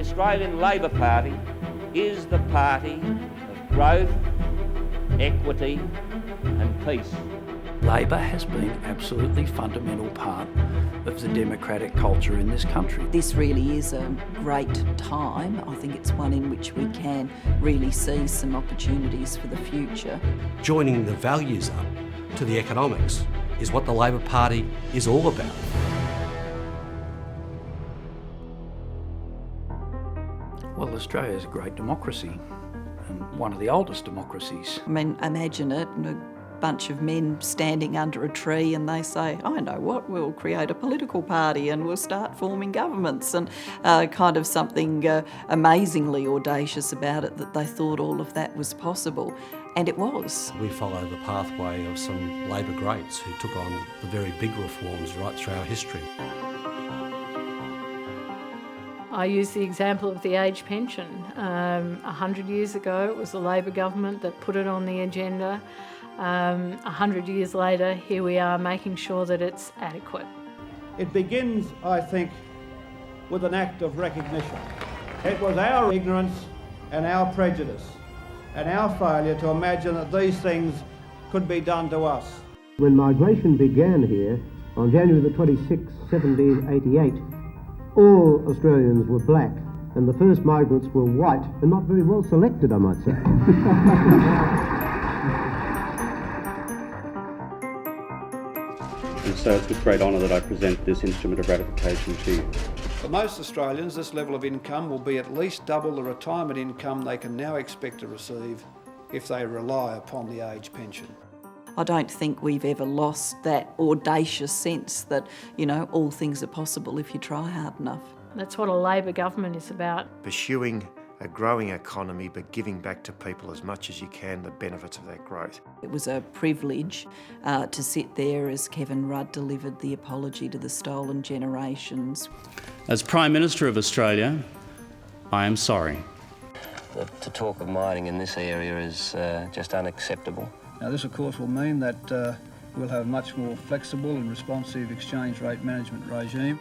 Australian Labor Party is the party of growth, equity and peace. Labor has been an absolutely fundamental part of the democratic culture in this country. This really is a great time. I think it's one in which we can really see some opportunities for the future. Joining the values up to the economics is what the Labor Party is all about. Well, Australia is a great democracy and one of the oldest democracies. I mean, imagine it, a bunch of men standing under a tree and they say, I know what, we'll create a political party and we'll start forming governments, and kind of something amazingly audacious about it, that they thought all of that was possible. And it was. We follow the pathway of some Labor greats who took on the very big reforms right through our history. I use the example of the age pension. 100 years ago, it was the Labor government that put it on the agenda. 100 years later, here we are making sure that it's adequate. It begins, I think, with an act of recognition. It was our ignorance and our prejudice and our failure to imagine that these things could be done to us. When migration began here on January the 26th, 1788, all Australians were black, and the first migrants were white, and not very well selected, I might say. And so it's with great honour that I present this instrument of ratification to you. For most Australians, this level of income will be at least double the retirement income they can now expect to receive if they rely upon the age pension. I don't think we've ever lost that audacious sense that, you know, all things are possible if you try hard enough. That's what a Labor government is about. Pursuing a growing economy but giving back to people as much as you can the benefits of that growth. It was a privilege to sit there as Kevin Rudd delivered the apology to the stolen generations. As Prime Minister of Australia, I am sorry. To talk of mining in this area is just unacceptable. Now this of course will mean that we'll have a much more flexible and responsive exchange rate management regime.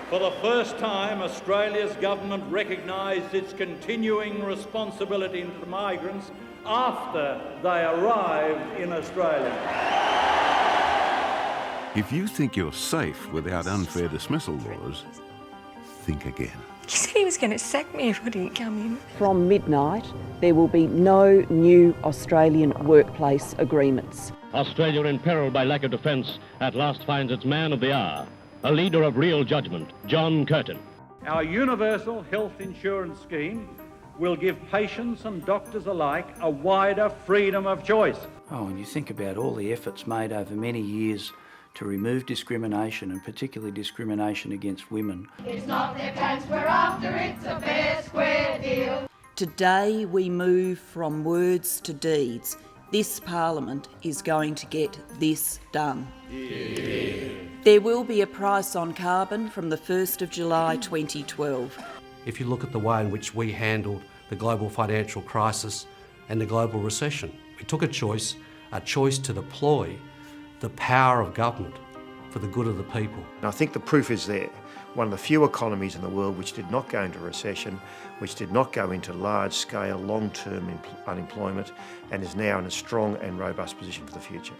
For the first time, Australia's government recognised its continuing responsibility to the migrants after they arrived in Australia. If you think you're safe without unfair dismissal laws, think again. He said he was going to sack me if I didn't come in. From midnight, there will be no new Australian workplace agreements. Australia, in peril by lack of defence, at last finds its man of the hour, a leader of real judgment, John Curtin. Our universal health insurance scheme will give patients and doctors alike a wider freedom of choice. Oh, and you think about all the efforts made over many years to remove discrimination, and particularly discrimination against women. It's not their pants we're after, it's a fair square deal. Today we move from words to deeds. This Parliament is going to get this done. Yeah. There will be a price on carbon from the 1st of July 2012. If you look at the way in which we handled the global financial crisis and the global recession, we took a choice to deploy the power of government for the good of the people. And I think the proof is there. One of the few economies in the world which did not go into recession, which did not go into large-scale, long-term unemployment, and is now in a strong and robust position for the future.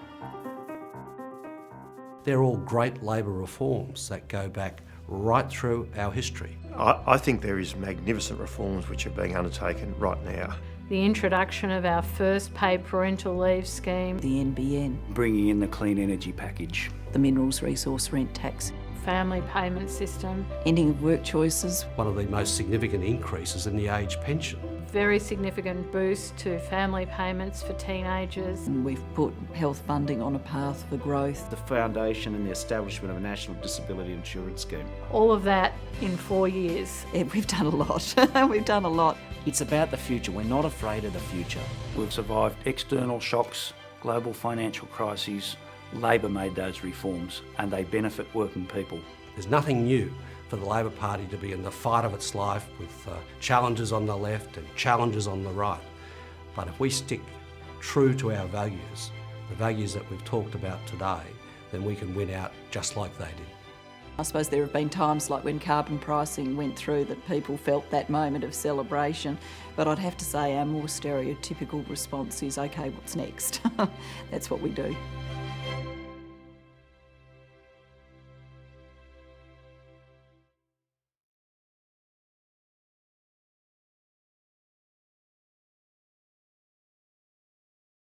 They're all great Labor reforms that go back right through our history. I think there is magnificent reforms which are being undertaken right now. The introduction of our first paid parental leave scheme. The NBN. Bringing in the clean energy package. The minerals resource rent tax. Family payment system. Ending of work choices. One of the most significant increases in the age pension. Very significant boost to family payments for teenagers. And we've put health funding on a path for growth. The foundation and the establishment of a national disability insurance scheme. All of that in 4 years. Yeah, we've done a lot. We've done a lot. It's about the future. We're not afraid of the future. We've survived external shocks, global financial crises. Labor made those reforms and they benefit working people. There's nothing new for the Labor Party to be in the fight of its life with challenges on the left and challenges on the right. But if we stick true to our values, the values that we've talked about today, then we can win out just like they did. I suppose there have been times like when carbon pricing went through that people felt that moment of celebration, but I'd have to say our more stereotypical response is, okay, what's next? That's what we do.